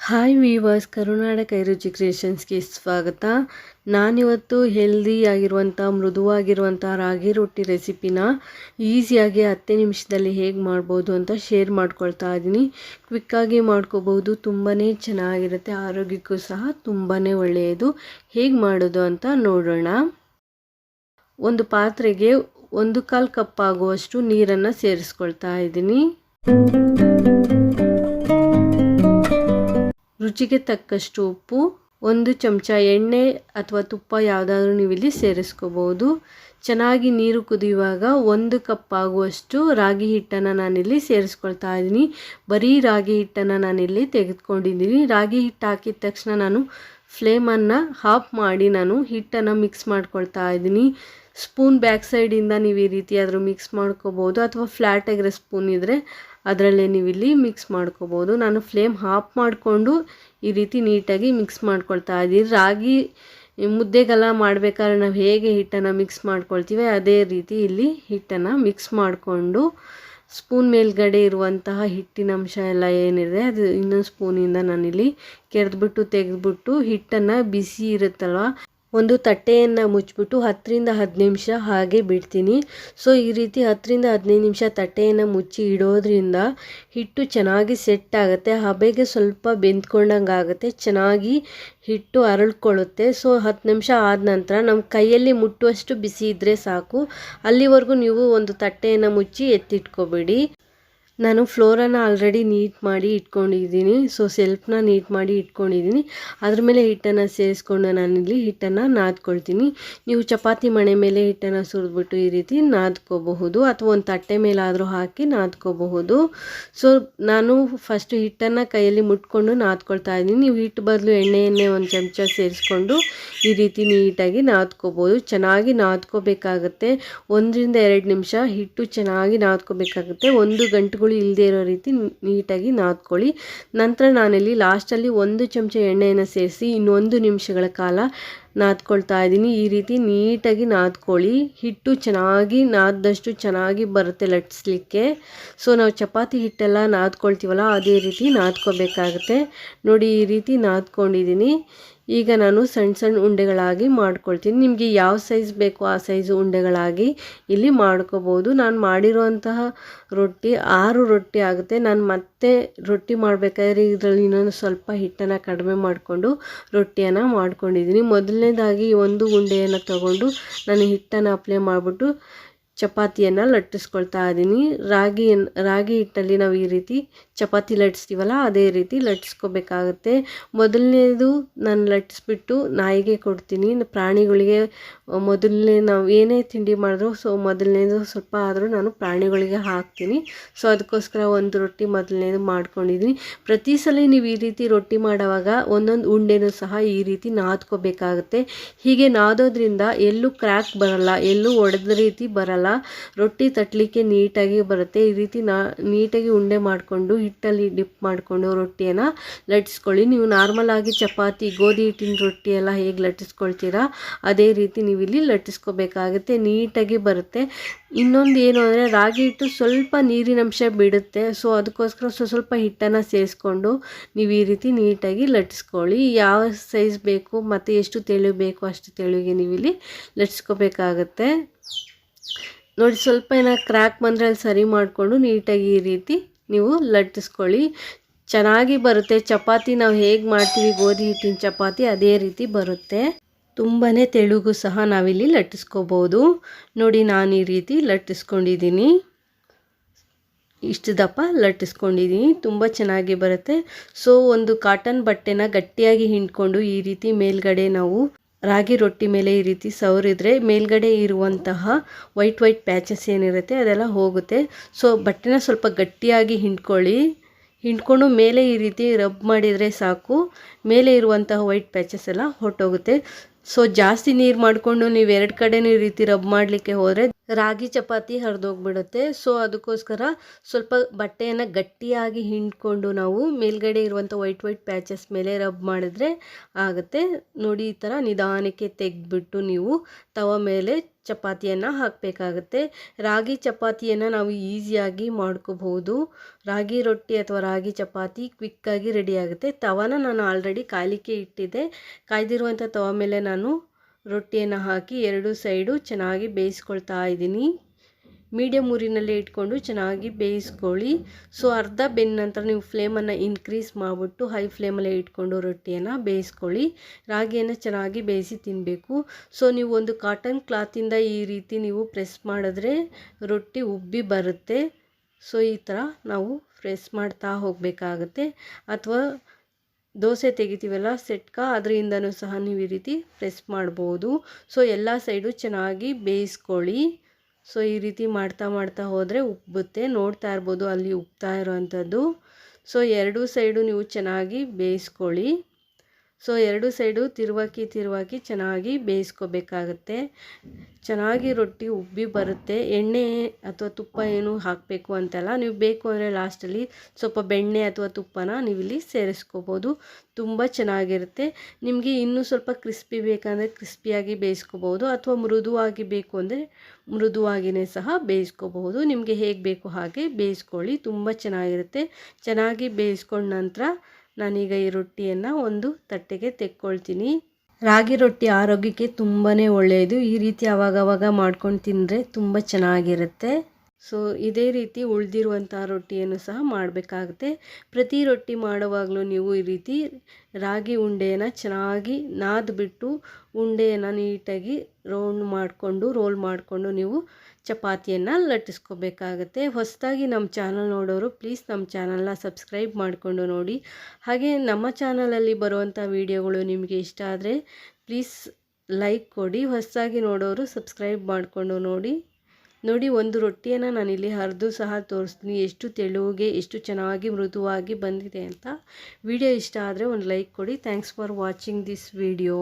Hi viewers, ಕರುನಾಡ ಕೈರುಚಿ ಕ್ರಿಯೇಷನ್ಸ್ಗೆ ಸ್ವಾಗತ. ನಾನಿವತ್ತು healthy ಆಗಿರುವಂಥ ಮೃದುವಾಗಿರುವಂಥ ರಾಗಿ ರೊಟ್ಟಿ ರೆಸಿಪಿನ ಈಸಿಯಾಗಿ 10 ನಿಮಿಷದಲ್ಲಿ ಹೇಗೆ ಮಾಡ್ಬೋದು ಅಂತ ಶೇರ್ ಮಾಡ್ಕೊಳ್ತಾ ಇದ್ದೀನಿ. ಕ್ವಿಕ್ಕಾಗಿ ಮಾಡ್ಕೋಬಹುದು, ತುಂಬಾ ಚೆನ್ನಾಗಿರುತ್ತೆ, ಆರೋಗ್ಯಕ್ಕೂ ಸಹ ತುಂಬಾ ಒಳ್ಳೆಯದು. ಹೇಗೆ ಮಾಡೋದು ಅಂತ ನೋಡೋಣ. ಒಂದು ಪಾತ್ರೆಗೆ 1/4 ಕಪ್ ಆಗುವಷ್ಟು ನೀರನ್ನು ಸೇರಿಸ್ಕೊಳ್ತಾ ಇದ್ದೀನಿ. ರುಚಿಗೆ ತಕ್ಕಷ್ಟು ಉಪ್ಪು, 1 ಚಮಚ ಎಣ್ಣೆ ಅಥವಾ ತುಪ್ಪ ಯಾವುದಾದ್ರೂ ನೀವು ಇಲ್ಲಿ ಸೇರಿಸ್ಕೋಬಹುದು. ಚೆನ್ನಾಗಿ ನೀರು ಕುದಿಯುವಾಗ 1 ಕಪ್ ಆಗುವಷ್ಟು ರಾಗಿ ಹಿಟ್ಟನ್ನು ನಾನಿಲ್ಲಿ ಸೇರಿಸ್ಕೊಳ್ತಾ ಇದ್ದೀನಿ. ಬರೀ ರಾಗಿ ಹಿಟ್ಟನ್ನು ನಾನಿಲ್ಲಿ ತೆಗೆದುಕೊಂಡಿದ್ದೀನಿ. ರಾಗಿ ಹಿಟ್ಟು ಹಾಕಿದ ತಕ್ಷಣ ನಾನು ಫ್ಲೇಮನ್ನು ಆಫ್ ಮಾಡಿ ನಾನು ಹಿಟ್ಟನ್ನು ಮಿಕ್ಸ್ ಮಾಡ್ಕೊಳ್ತಾ ಇದ್ದೀನಿ. ಸ್ಪೂನ್ ಬ್ಯಾಕ್ ಸೈಡಿಂದ ನೀವು ಈ ರೀತಿ ಆದರೂ ಮಿಕ್ಸ್ ಮಾಡ್ಕೋಬೋದು, ಅಥವಾ ಫ್ಲ್ಯಾಟ್ ಆಗಿರೋ ಸ್ಪೂನ್ ಇದ್ದರೆ ಅದರಲ್ಲೇ ನೀವು ಇಲ್ಲಿ ಮಿಕ್ಸ್ ಮಾಡ್ಕೋಬೋದು. ನಾನು ಫ್ಲೇಮ್ ಆಫ್ ಮಾಡಿಕೊಂಡು ಈ ರೀತಿ ನೀಟಾಗಿ ಮಿಕ್ಸ್ ಮಾಡ್ಕೊಳ್ತಾ ಇದ್ದೀನಿ. ರಾಗಿ ಮುದ್ದೆಗೆಲ್ಲ ಮಾಡಬೇಕಾದ್ರೆ ನಾವು ಹೇಗೆ ಹಿಟ್ಟನ್ನು ಮಿಕ್ಸ್ ಮಾಡ್ಕೊಳ್ತೀವಿ ಅದೇ ರೀತಿ ಇಲ್ಲಿ ಹಿಟ್ಟನ್ನು ಮಿಕ್ಸ್ ಮಾಡಿಕೊಂಡು ಸ್ಪೂನ್ ಮೇಲ್ಗಡೆ ಇರುವಂತಹ ಹಿಟ್ಟಿನ ಅಂಶ ಎಲ್ಲ ಏನಿದೆ ಅದು ಇನ್ನೊಂದು ಸ್ಪೂನಿಂದ ನಾನಿಲ್ಲಿ ಕೆರೆದ್ಬಿಟ್ಟು ತೆಗೆದ್ಬಿಟ್ಟು ಹಿಟ್ಟನ್ನು ಬಿಸಿ ಇರುತ್ತಲ್ವ ಒಂದು ತಟ್ಟೆಯನ್ನು ಮುಚ್ಚಿಬಿಟ್ಟು 10ರಿಂದ 15 ನಿಮಿಷ ಹಾಗೆ ಬಿಡ್ತೀನಿ. ಸೊ ಈ ರೀತಿ 10ರಿಂದ 15 ನಿಮಿಷ ತಟ್ಟೆಯನ್ನು ಮುಚ್ಚಿ ಇಡೋದ್ರಿಂದ ಹಿಟ್ಟು ಚೆನ್ನಾಗಿ ಸೆಟ್ ಆಗುತ್ತೆ, ಹಬೆಗೆ ಸ್ವಲ್ಪ ಬೆಂದ್ಕೊಂಡಂಗೆ ಆಗುತ್ತೆ, ಚೆನ್ನಾಗಿ ಹಿಟ್ಟು ಅರಳ್ಕೊಳ್ಳುತ್ತೆ. ಸೊ 10 ನಿಮಿಷ ಆದ ನಂತರ ನಮ್ಮ ಕೈಯಲ್ಲಿ ಮುಟ್ಟುವಷ್ಟು ಬಿಸಿ ಇದ್ದರೆ ಸಾಕು. ಅಲ್ಲಿವರೆಗೂ ನೀವು ಒಂದು ತಟ್ಟೆಯನ್ನು ಮುಚ್ಚಿ ಎತ್ತಿಟ್ಕೋಬೇಡಿ. ನಾನು ಫ್ಲೋರನ್ನು ಆಲ್ರೆಡಿ ನೀಟ್ ಮಾಡಿ ಇಟ್ಕೊಂಡಿದ್ದೀನಿ. ಸೊ ಸೆಲ್ಫ್ನ ನೀಟ್ ಮಾಡಿ ಇಟ್ಕೊಂಡಿದ್ದೀನಿ. ಅದ್ರ ಮೇಲೆ ಹಿಟ್ಟನ್ನು ಸೇರಿಸ್ಕೊಂಡು ನಾನಿಲ್ಲಿ ಹಿಟ್ಟನ್ನು ನಾದ್ಕೊಳ್ತೀನಿ. ನೀವು ಚಪಾತಿ ಮಣೆ ಮೇಲೆ ಹಿಟ್ಟನ್ನು ಸುರಿದ್ಬಿಟ್ಟು ಈ ರೀತಿ ನಾದ್ಕೋಬಹುದು, ಅಥವಾ ಒಂದು ತಟ್ಟೆ ಮೇಲಾದರೂ ಹಾಕಿ ನಾದ್ಕೋಬಹುದು. ಸೊ ನಾನು ಫಸ್ಟು ಹಿಟ್ಟನ್ನು ಕೈಯಲ್ಲಿ ಮುಟ್ಕೊಂಡು ನಾದ್ಕೊಳ್ತಾ ಇದ್ದೀನಿ. ನೀವು ಹಿಟ್ಟು ಬದಲು ಎಣ್ಣೆಯನ್ನೇ 1 ಚಮಚ ಸೇರಿಸ್ಕೊಂಡು ಈ ರೀತಿ ನೀಟಾಗಿ ನಾದ್ಕೋಬೋದು. ಚೆನ್ನಾಗಿ ನಾದ್ಕೋಬೇಕಾಗುತ್ತೆ. 1ರಿಂದ 2 ನಿಮಿಷ ಹಿಟ್ಟು ಚೆನ್ನಾಗಿ ನಾದ್ಕೋಬೇಕಾಗುತ್ತೆ. 1 ಗಂಟೆಗಳು ಇಲ್ಲದೆ ಇರೋ ರೀತಿ ನೀಟಾಗಿ ನಾದ್ಕೊಳ್ಳಿ. ನಂತರ ನಾನಿಲ್ಲಿ ಲಾಸ್ಟಲ್ಲಿ 1 ಚಮಚ ಎಣ್ಣೆಯನ್ನು ಸೇರಿಸಿ ಇನ್ನೊಂದು ನಿಮಿಷಗಳ ಕಾಲ ನಾದ್ಕೊಳ್ತಾ ಇದ್ದೀನಿ. ಈ ರೀತಿ ನೀಟಾಗಿ ನಾದ್ಕೊಳ್ಳಿ. ಹಿಟ್ಟು ಚೆನ್ನಾಗಿ ನಾದ್ದಷ್ಟು ಚೆನ್ನಾಗಿ ಬರುತ್ತೆ ಲಟ್ಸ್ಲಿಕ್ಕೆ. ಸೊ ನಾವು ಚಪಾತಿ ಹಿಟ್ಟೆಲ್ಲ ನಾದ್ಕೊಳ್ತೀವಲ್ಲ ಅದೇ ರೀತಿ ನಾದ್ಕೋಬೇಕಾಗುತ್ತೆ. ನೋಡಿ, ಈ ರೀತಿ ನಾದ್ಕೊಂಡಿದ್ದೀನಿ. ಈಗ ನಾನು ಸಣ್ಣ ಸಣ್ಣ ಉಂಡೆಗಳಾಗಿ ಮಾಡ್ಕೊಳ್ತೀನಿ. ನಿಮಗೆ ಯಾವ ಸೈಜ್ ಬೇಕೋ ಆ ಸೈಜು ಉಂಡೆಗಳಾಗಿ ಇಲ್ಲಿ ಮಾಡ್ಕೋಬೋದು. ನಾನು ಮಾಡಿರುವಂತಹ ರೊಟ್ಟಿ 6 ರೊಟ್ಟಿ ಆಗುತ್ತೆ. ನಾನು ಮತ್ತೆ ರೊಟ್ಟಿ ಮಾಡಬೇಕಾದ್ರೆ ಇದರಲ್ಲಿ ಇನ್ನೊಂದು ಸ್ವಲ್ಪ ಹಿಟ್ಟನ್ನು ಕಡಿಮೆ ಮಾಡಿಕೊಂಡು ರೊಟ್ಟಿಯನ್ನು ಮಾಡ್ಕೊಂಡಿದ್ದೀನಿ. ಮೊದಲನೇದಾಗಿ ಒಂದು ಉಂಡೆಯನ್ನು ತಗೊಂಡು ನಾನು ಹಿಟ್ಟನ್ನು ಅಪ್ಲೈ ಮಾಡಿಬಿಟ್ಟು ಚಪಾತಿಯನ್ನು ಲಟ್ಟಿಸ್ಕೊಳ್ತಾ ಇದ್ದೀನಿ. ರಾಗಿ ಹಿಟ್ಟಲ್ಲಿ ನಾವು ಈ ರೀತಿ ಚಪಾತಿ ಲಟ್ಟಿಸ್ತೀವಲ್ಲ ಅದೇ ರೀತಿ ಲಟ್ಟಿಸ್ಕೋಬೇಕಾಗುತ್ತೆ. ಮೊದಲನೇದು ನಾನು ಲಟ್ಟಿಸ್ಬಿಟ್ಟು ನಾಯಿಗೆ ಕೊಡ್ತೀನಿ. ಪ್ರಾಣಿಗಳಿಗೆ ಮೊದಲನೇ ನಾವು ಏನೇ ತಿಂಡಿ ಮಾಡಿದ್ರು ಸೊ ಮೊದಲನೇದು ಸ್ವಲ್ಪ ಆದರೂ ನಾನು ಪ್ರಾಣಿಗಳಿಗೆ ಹಾಕ್ತೀನಿ. ಸೊ ಅದಕ್ಕೋಸ್ಕರ ಒಂದು ರೊಟ್ಟಿ ಮೊದಲನೇದು ಮಾಡ್ಕೊಂಡಿದ್ದೀನಿ. ಪ್ರತಿ ಸಲ ನೀವು ಈ ರೀತಿ ರೊಟ್ಟಿ ಮಾಡೋವಾಗ ಒಂದೊಂದು ಉಂಡೆನೂ ಸಹ ಈ ರೀತಿ ನಾದ್ಕೋಬೇಕಾಗುತ್ತೆ. ಹೀಗೆ ನಾದೋದ್ರಿಂದ ಎಲ್ಲೂ ಕ್ರ್ಯಾಕ್ ಬರಲ್ಲ, ಎಲ್ಲೂ ಒಡೆದ ರೀತಿ ಬರಲ್ಲ, ರೊಟ್ಟಿ ತಟ್ಟಲಿಕ್ಕೆ ನೀಟಾಗಿ ಬರುತ್ತೆ. ಈ ರೀತಿ ನೀಟಾಗಿ ಉಂಡೆ ಮಾಡಿಕೊಂಡು ಹಿಟ್ಟಲ್ಲಿ ಡಿಪ್ ಮಾಡಿಕೊಂಡು ರೊಟ್ಟಿಯನ್ನು ಲಟ್ಟಿಸ್ಕೊಳ್ಳಿ. ನೀವು ನಾರ್ಮಲ್ ಆಗಿ ಚಪಾತಿ ಗೋಧಿ ಹಿಟ್ಟಿನ ರೊಟ್ಟಿ ಎಲ್ಲ ಹೇಗೆ ಲಟ್ಟಿಸ್ಕೊಳ್ತೀರಾ ಅದೇ ರೀತಿ ನೀವು ಇಲ್ಲಿ ಲಟ್ಟಿಸ್ಕೋಬೇಕಾಗುತ್ತೆ. ನೀಟಾಗಿ ಬರುತ್ತೆ. ಇನ್ನೊಂದು ಏನು ಅಂದರೆ ರಾಗಿ ಹಿಟ್ಟು ಸ್ವಲ್ಪ ನೀರಿನಂಶ ಬಿಡುತ್ತೆ. ಸೊ ಅದಕ್ಕೋಸ್ಕರ ಸ್ವಲ್ಪ ಹಿಟ್ಟನ್ನು ಸೇರಿಸ್ಕೊಂಡು ನೀವು ಈ ರೀತಿ ನೀಟಾಗಿ ಲಟ್ಟಿಸ್ಕೊಳ್ಳಿ. ಯಾವ ಸೈಜ್ ಬೇಕು ಮತ್ತು ಎಷ್ಟು ತೆಳು ಬೇಕು ಅಷ್ಟು ತೆಳುಗೆ ನೀವು ಇಲ್ಲಿ ಲಟ್ಟಿಸ್ಕೋಬೇಕಾಗತ್ತೆ. ನೋಡಿ, ಸ್ವಲ್ಪ ಏನಾದ್ರು ಕ್ರ್ಯಾಕ್ ಬಂದರೆ ಅಲ್ಲಿ ಸರಿ ಮಾಡಿಕೊಂಡು ನೀಟಾಗಿ ಈ ರೀತಿ ನೀವು ಲಟ್ಟಿಸ್ಕೊಳ್ಳಿ. ಚೆನ್ನಾಗಿ ಬರುತ್ತೆ. ಚಪಾತಿ ನಾವು ಹೇಗೆ ಮಾಡ್ತೀವಿ ಗೋಧಿ ಹಿಟ್ಟಿನ ಚಪಾತಿ ಅದೇ ರೀತಿ ಬರುತ್ತೆ. ತುಂಬಾ ತೆಳುಗೂ ಸಹ ನಾವಿಲ್ಲಿ ಲಟ್ಟಿಸ್ಕೋಬೋದು. ನೋಡಿ, ನಾನು ಈ ರೀತಿ ಲಟ್ಟಿಸ್ಕೊಂಡಿದ್ದೀನಿ. ಇಷ್ಟು ದಪ್ಪ ಲಟ್ಟಿಸ್ಕೊಂಡಿದ್ದೀನಿ. ತುಂಬ ಚೆನ್ನಾಗಿ ಬರುತ್ತೆ. ಸೊ ಒಂದು ಕಾಟನ್ ಬಟ್ಟೆನ ಗಟ್ಟಿಯಾಗಿ ಹಿಂಡ್ಕೊಂಡು ಈ ರೀತಿ ಮೇಲ್ಗಡೆ ನಾವು ರಾಗಿ ರೊಟ್ಟಿ ಮೇಲೆ ಈ ರೀತಿ ಸವರಿದ್ರೆ ಮೇಲ್ಗಡೆ ಇರುವಂತಹ ವೈಟ್ ಪ್ಯಾಚಸ್ ಏನಿರುತ್ತೆ ಅದೆಲ್ಲ ಹೋಗುತ್ತೆ. ಸೊ ಬಟ್ಟೆನ ಸ್ವಲ್ಪ ಗಟ್ಟಿಯಾಗಿ ಹಿಂಡ್ಕೊಂಡು ಮೇಲೆ ಈ ರೀತಿ ರಬ್ ಮಾಡಿದರೆ ಸಾಕು, ಮೇಲೆ ಇರುವಂತಹ ವೈಟ್ ಪ್ಯಾಚಸ್ ಎಲ್ಲ ಹೊರಟೋಗುತ್ತೆ. ಸೊ ಜಾಸ್ತಿ ನೀರು ಮಾಡಿಕೊಂಡು ನೀವು 2 ಕಡೆನೂ ಈ ರೀತಿ ರಬ್ ಮಾಡಲಿಕ್ಕೆ ಹೋದರೆ ರಾಗಿ ಚಪಾತಿ ಹರಿದೋಗ್ಬಿಡುತ್ತೆ. ಸೊ ಅದಕ್ಕೋಸ್ಕರ ಸ್ವಲ್ಪ ಬಟ್ಟೆಯನ್ನು ಗಟ್ಟಿಯಾಗಿ ಹಿಂಡ್ಕೊಂಡು ನಾವು ಮೇಲ್ಗಡೆ ಇರುವಂಥ ವೈಟ್ ಪ್ಯಾಚಸ್ ಮೇಲೆ ರಬ್ ಮಾಡಿದ್ರೆ ಆಗುತ್ತೆ. ನೋಡಿ, ಈ ಥರ ನಿಧಾನಕ್ಕೆ ತೆಗೆದ್ಬಿಟ್ಟು ನೀವು ತವ ಮೇಲೆ ಚಪಾತಿಯನ್ನು ಹಾಕಬೇಕಾಗತ್ತೆ. ರಾಗಿ ಚಪಾತಿಯನ್ನು ನಾವು ಈಸಿಯಾಗಿ ಮಾಡ್ಕೋಬಹುದು. ರಾಗಿ ರೊಟ್ಟಿ ಅಥವಾ ರಾಗಿ ಚಪಾತಿ ಕ್ವಿಕ್ಕಾಗಿ ರೆಡಿ ಆಗುತ್ತೆ. ತವನ ನಾನು ಆಲ್ರೆಡಿ ಕಾಯಲಿಕ್ಕೆ ಇಟ್ಟಿದ್ದೆ. ಕಾಯ್ದಿರುವಂಥ ತವ ಮೇಲೆ ನಾನು ರೊಟ್ಟಿಯನ್ನು ಹಾಕಿ ಎರಡು ಸೈಡು ಚೆನ್ನಾಗಿ ಬೇಯಿಸ್ಕೊಳ್ತಾ ಇದ್ದೀನಿ. ಮೀಡಿಯಮ್ ಊರಿನಲ್ಲೇ ಇಟ್ಕೊಂಡು ಚೆನ್ನಾಗಿ ಬೇಯಿಸ್ಕೊಳ್ಳಿ. ಸೊ ಅರ್ಧ ಬೆಂದ ನಂತರ ನೀವು ಫ್ಲೇಮನ್ನು ಇನ್ಕ್ರೀಸ್ ಮಾಡಿಬಿಟ್ಟು ಹೈ ಫ್ಲೇಮಲ್ಲೇ ಇಟ್ಕೊಂಡು ರೊಟ್ಟಿಯನ್ನು ಬೇಯಿಸ್ಕೊಳ್ಳಿ. ರಾಗಿಯನ್ನು ಚೆನ್ನಾಗಿ ಬೇಯಿಸಿ ತಿನ್ನಬೇಕು. ಸೊ ನೀವು ಒಂದು ಕಾಟನ್ ಕ್ಲಾತಿಂದ ಈ ರೀತಿ ನೀವು ಪ್ರೆಸ್ ಮಾಡಿದ್ರೆ ರೊಟ್ಟಿ ಉಬ್ಬಿ ಬರುತ್ತೆ. ಸೊ ಈ ಥರ ನಾವು ಪ್ರೆಸ್ ಮಾಡ್ತಾ ಹೋಗಬೇಕಾಗತ್ತೆ. ಅಥವಾ ದೋಸೆ ತೆಗಿತೀವಲ್ಲ ಸೆಟ್ಕ, ಅದರಿಂದನೂ ಸಹ ನೀವು ಈ ರೀತಿ ಪ್ರೆಸ್ ಮಾಡ್ಬೋದು. ಸೊ ಎಲ್ಲ ಸೈಡು ಚೆನ್ನಾಗಿ ಬೇಯಿಸ್ಕೊಳ್ಳಿ. ಸೊ ಈ ರೀತಿ ಮಾಡ್ತಾ ಹೋದರೆ ಉಬ್ಬುತ್ತೆ. ನೋಡ್ತಾ ಇರ್ಬೋದು ಅಲ್ಲಿ ಉಬ್ತಾ ಇರೋವಂಥದ್ದು. ಸೊ ಎರಡೂ ಸೈಡು ನೀವು ಚೆನ್ನಾಗಿ ಬೇಯಿಸ್ಕೊಳ್ಳಿ. ಸೊ ಎರಡು ಸೈಡು ತಿರುವಾಕಿ ಚೆನ್ನಾಗಿ ಬೇಯಿಸ್ಕೋಬೇಕಾಗತ್ತೆ. ಚೆನ್ನಾಗಿ ರೊಟ್ಟಿ ಉಬ್ಬಿ ಬರುತ್ತೆ. ಎಣ್ಣೆ ಅಥವಾ ತುಪ್ಪ ಏನು ಹಾಕಬೇಕು ಅಂತಲ್ಲ, ನೀವು ಬೇಕು ಅಂದರೆ ಲಾಸ್ಟಲ್ಲಿ ಸ್ವಲ್ಪ ಬೆಣ್ಣೆ ಅಥವಾ ತುಪ್ಪನ ನೀವಿಲ್ಲಿ ಸೇರಿಸ್ಕೋಬೋದು. ತುಂಬ ಚೆನ್ನಾಗಿರುತ್ತೆ. ನಿಮಗೆ ಇನ್ನೂ ಸ್ವಲ್ಪ ಕ್ರಿಸ್ಪಿ ಬೇಕಂದರೆ ಕ್ರಿಸ್ಪಿಯಾಗಿ ಬೇಯಿಸ್ಕೋಬೋದು, ಅಥವಾ ಮೃದುವಾಗಿ ಬೇಕು ಅಂದರೆ ಮೃದುವಾಗಿಯೇ ಸಹ ಬೇಯಿಸ್ಕೋಬಹುದು. ನಿಮಗೆ ಹೇಗೆ ಬೇಕು ಹಾಗೆ ಬೇಯಿಸ್ಕೊಳ್ಳಿ. ತುಂಬ ಚೆನ್ನಾಗಿರುತ್ತೆ. ಚೆನ್ನಾಗಿ ಬೇಯಿಸ್ಕೊಂಡ ನಂತರ ನಾನೀಗ ಈ ರೊಟ್ಟಿಯನ್ನು ಒಂದು ತಟ್ಟೆಗೆ ತೆಕ್ಕೊಳ್ತೀನಿ. ರಾಗಿ ರೊಟ್ಟಿ ಆರೋಗ್ಯಕ್ಕೆ ತುಂಬಾ ಒಳ್ಳೆಯದು. ಈ ರೀತಿ ಆವಾಗವಾಗ ಮಾಡ್ಕೊಂಡು ತಿಂದರೆ ತುಂಬ ಚೆನ್ನಾಗಿರುತ್ತೆ. ಸೊ ಇದೇ ರೀತಿ ಉಳಿದಿರುವಂಥ ರೊಟ್ಟಿಯನ್ನು ಸಹ ಮಾಡಬೇಕಾಗುತ್ತೆ. ಪ್ರತಿ ರೊಟ್ಟಿ ಮಾಡುವಾಗಲೂ ನೀವು ಈ ರೀತಿ ರಾಗಿ ಉಂಡೆಯನ್ನು ಚೆನ್ನಾಗಿ ನಾದ್ಬಿಟ್ಟು ಉಂಡೆಯನ್ನು ನೀಟಾಗಿ ರೋಲ್ ಮಾಡಿಕೊಂಡು ನೀವು ಚಪಾತಿಯನ್ನು ಲಟ್ಟಿಸ್ಕೋಬೇಕಾಗತ್ತೆ. ಹೊಸದಾಗಿ ನಮ್ಮ ಚಾನಲ್ ನೋಡೋರು ಪ್ಲೀಸ್ ನಮ್ಮ ಚಾನಲ್ನ ಸಬ್ಸ್ಕ್ರೈಬ್ ಮಾಡಿಕೊಂಡು ನೋಡಿ. ಹಾಗೆ ನಮ್ಮ ಚಾನಲಲ್ಲಿ ಬರುವಂಥ ವಿಡಿಯೋಗಳು ನಿಮಗೆ ಇಷ್ಟ ಆದರೆ ಪ್ಲೀಸ್ ಲೈಕ್ ಕೊಡಿ. ಹೊಸದಾಗಿ ನೋಡೋರು ಸಬ್ಸ್ಕ್ರೈಬ್ ಮಾಡಿಕೊಂಡು ನೋಡಿ ಒಂದು ರೊಟ್ಟಿಯನ್ನು ನಾನಿಲ್ಲಿ ಹರಿದು ಸಹ ತೋರಿಸ್ತೀನಿ. ಎಷ್ಟು ತೆಳುಗೆ ಎಷ್ಟು ಚೆನ್ನಾಗಿ ಮೃದುವಾಗಿ ಬಂದಿದೆ ಅಂತ. ವಿಡಿಯೋ ಇಷ್ಟ ಆದರೆ ಒಂದು ಲೈಕ್ ಕೊಡಿ. Thanks for watching this video.